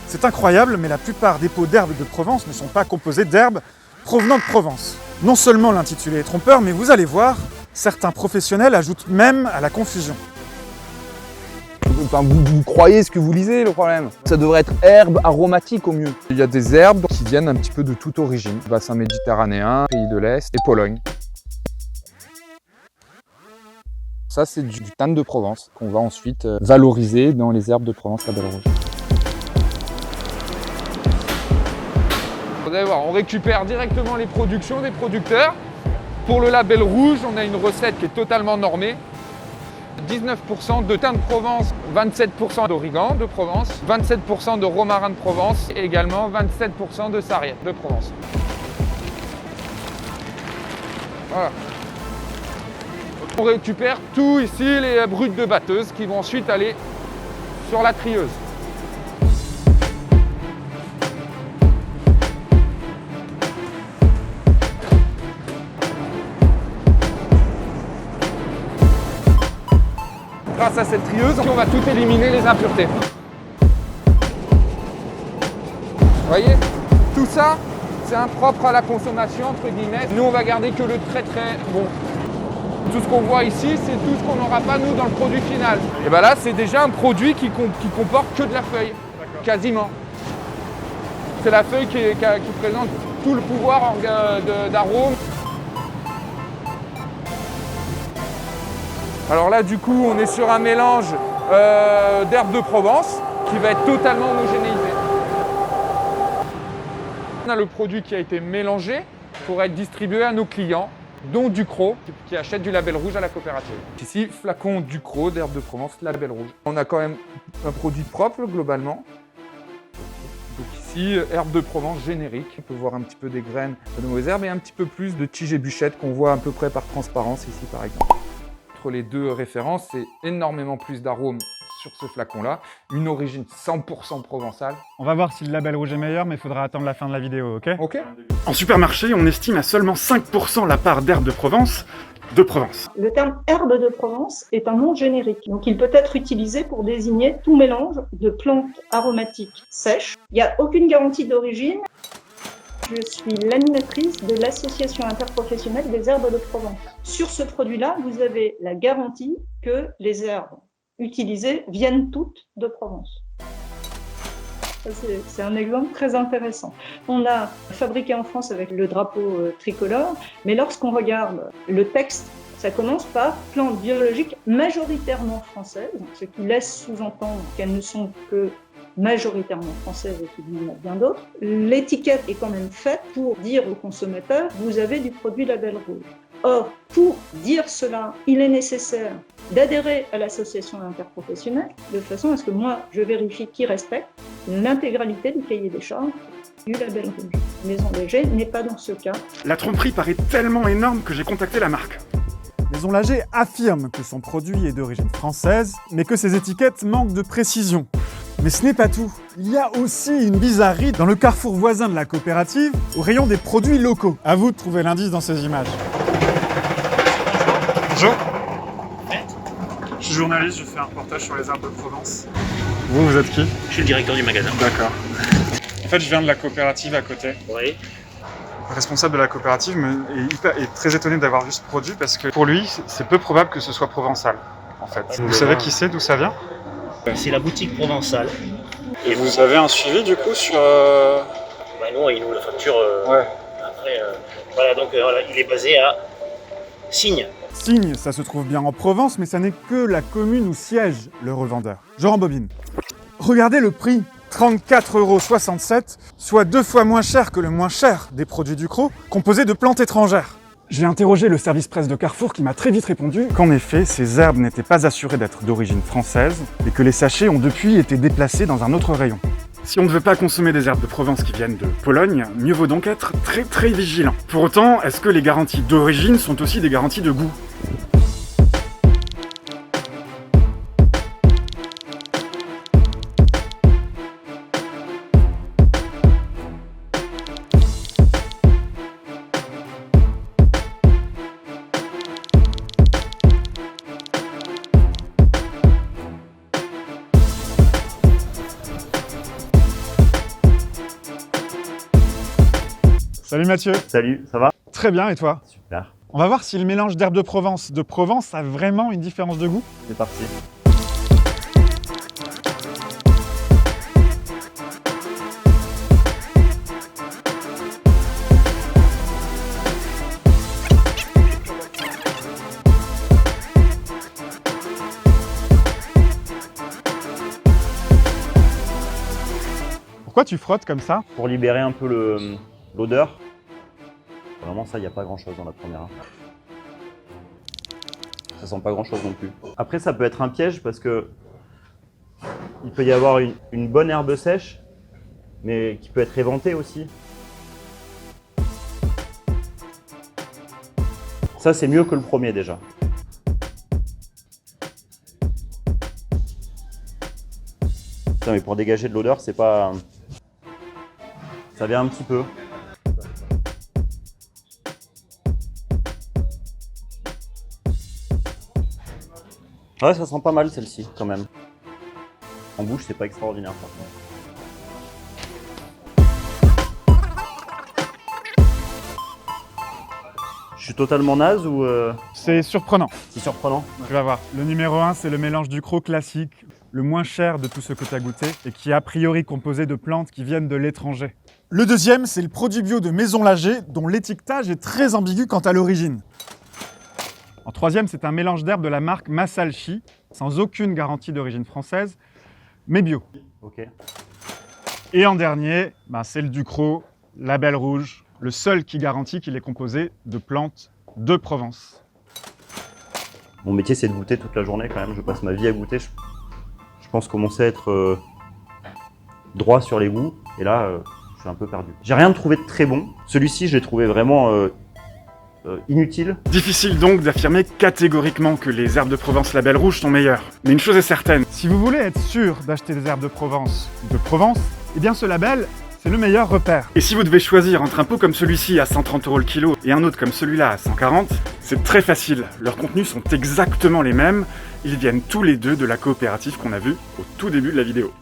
C'est incroyable, mais la plupart des pots d'herbes de Provence ne sont pas composés d'herbes provenant de Provence. Non seulement l'intitulé est trompeur, mais vous allez voir, certains professionnels ajoutent même à la confusion. Enfin, vous croyez ce que vous lisez, le problème. Ça devrait être herbes aromatiques au mieux. Il y a des herbes qui viennent un petit peu de toute origine. Bassin méditerranéen, pays de l'Est et Pologne. Ça, c'est du thym de Provence qu'on va ensuite valoriser dans les herbes de Provence Label Rouge. Vous allez voir, on récupère directement les productions des producteurs. Pour le label rouge, on a une recette qui est totalement normée. 19% de thym de Provence, 27% d'origan de Provence, 27% de romarin de Provence et également 27% de sarriette de Provence. Voilà. On récupère tout ici, les brutes de batteuse qui vont ensuite aller sur la trieuse. Grâce à cette trieuse, on va tout éliminer les impuretés. Vous voyez, tout ça, c'est impropre à la consommation, entre guillemets. Nous, on va garder que le très très bon. Tout ce qu'on voit ici, c'est tout ce qu'on n'aura pas, nous, dans le produit final. Et bien là, c'est déjà un produit qui comporte que de la feuille, quasiment. C'est la feuille qui présente tout le pouvoir d'arôme. Alors là, du coup, on est sur un mélange d'herbes de Provence qui va être totalement homogénéisé. On a le produit qui a été mélangé pour être distribué à nos clients, dont Ducros, qui achètent du label rouge à la coopérative. Ici, flacon Ducros d'herbes de Provence, label rouge. On a quand même un produit propre, globalement. Donc ici, herbes de Provence générique. On peut voir un petit peu des graines de nos herbes et un petit peu plus de tiges et bûchettes qu'on voit à peu près par transparence ici, par exemple. Entre les deux références, c'est énormément plus d'arômes sur ce flacon-là, une origine 100% provençale. On va voir si le label rouge est meilleur, mais il faudra attendre la fin de la vidéo, ok? Ok. En supermarché, on estime à seulement 5% la part d'herbes de Provence. Le terme herbe de Provence est un nom générique, donc il peut être utilisé pour désigner tout mélange de plantes aromatiques sèches. Il n'y a aucune garantie d'origine. Je suis l'animatrice de l'association interprofessionnelle des herbes de Provence. Sur ce produit-là, vous avez la garantie que les herbes utilisées viennent toutes de Provence. C'est un exemple très intéressant. On a fabriqué en France avec le drapeau tricolore, mais lorsqu'on regarde le texte, ça commence par plantes biologiques majoritairement françaises, ce qui laisse sous-entendre qu'elles ne sont que majoritairement françaises et qu'il y en a bien d'autres. L'étiquette est quand même faite pour dire au consommateur « vous avez du produit label rouge ». Or, pour dire cela, il est nécessaire d'adhérer à l'association interprofessionnelle de façon à ce que moi, je vérifie qui respecte l'intégralité du cahier des charges du label rouge. Maison Léger n'est pas dans ce cas. La tromperie paraît tellement énorme que j'ai contacté la marque. Maison Lager affirme que son produit est d'origine française, mais que ses étiquettes manquent de précision. Mais ce n'est pas tout. Il y a aussi une bizarrerie dans le carrefour voisin de la coopérative, au rayon des produits locaux. À vous de trouver l'indice dans ces images. Bonjour. Je suis journaliste, je fais un reportage sur les herbes de Provence. Vous êtes qui? Je suis le directeur du magasin. D'accord. En fait, je viens de la coopérative à côté. Oui. Le responsable de la coopérative est très étonné d'avoir vu ce produit parce que pour lui, c'est peu probable que ce soit provençal, en fait. Vous savez qui c'est, d'où ça vient? C'est la boutique provençale. Et vous avez un suivi du coup sur... Bah non, il nous la facture Ouais. après. Voilà, donc voilà, il est basé à Signes. Signes, ça se trouve bien en Provence, mais ça n'est que la commune où siège le revendeur. Je rembobine. Regardez le prix, 34,67 €, soit 2 fois moins cher que le moins cher des produits Ducros, composé de plantes étrangères. J'ai interrogé le service presse de Carrefour qui m'a très vite répondu qu'en effet, ces herbes n'étaient pas assurées d'être d'origine française et que les sachets ont depuis été déplacés dans un autre rayon. Si on ne veut pas consommer des herbes de Provence qui viennent de Pologne, mieux vaut donc être très vigilant. Pour autant, est-ce que les garanties d'origine sont aussi des garanties de goût ? Salut Mathieu. Salut, ça va? Très bien, et toi? Super, On va voir si le mélange d'herbes de Provence a vraiment une différence de goût. c'est parti. Pourquoi tu frottes comme ça? Pour libérer un peu l'odeur, vraiment ça, il n'y a pas grand chose dans la première. Ça sent pas grand chose non plus. Après, ça peut être un piège parce que il peut y avoir une bonne herbe sèche, mais qui peut être éventée aussi. Ça, c'est mieux que le premier déjà. Putain, mais pour dégager de l'odeur, c'est pas... Ça vient un petit peu. Ouais, ça sent pas mal celle-ci quand même. En bouche, c'est pas extraordinaire par contre. Je suis totalement naze ou C'est surprenant. c'est surprenant? Tu vas voir. Le numéro 1, c'est le mélange du Cros classique, le moins cher de tout ce que tu as goûté et qui est a priori composé de plantes qui viennent de l'étranger. Le deuxième, c'est le produit bio de Maison Lager, dont l'étiquetage est très ambigu quant à l'origine. En troisième, c'est un mélange d'herbes de la marque Masalchi, sans aucune garantie d'origine française, mais bio. Ok. Et en dernier, c'est le Ducros, label rouge, le seul qui garantit qu'il est composé de plantes de Provence. Mon métier, c'est de goûter toute la journée quand même. Je passe ma vie à goûter. Je pense commencer à être droit sur les goûts. Et là, je suis un peu perdu. J'ai rien trouvé de très bon. Celui-ci, je l'ai trouvé vraiment inutile. Difficile donc d'affirmer catégoriquement que les herbes de Provence label rouge sont meilleures. Mais une chose est certaine, si vous voulez être sûr d'acheter des herbes de Provence, eh bien ce label, c'est le meilleur repère. Et si vous devez choisir entre un pot comme celui-ci à 130 € le kilo et un autre comme celui-là à 140, c'est très facile. Leurs contenus sont exactement les mêmes. Ils viennent tous les deux de la coopérative qu'on a vue au tout début de la vidéo.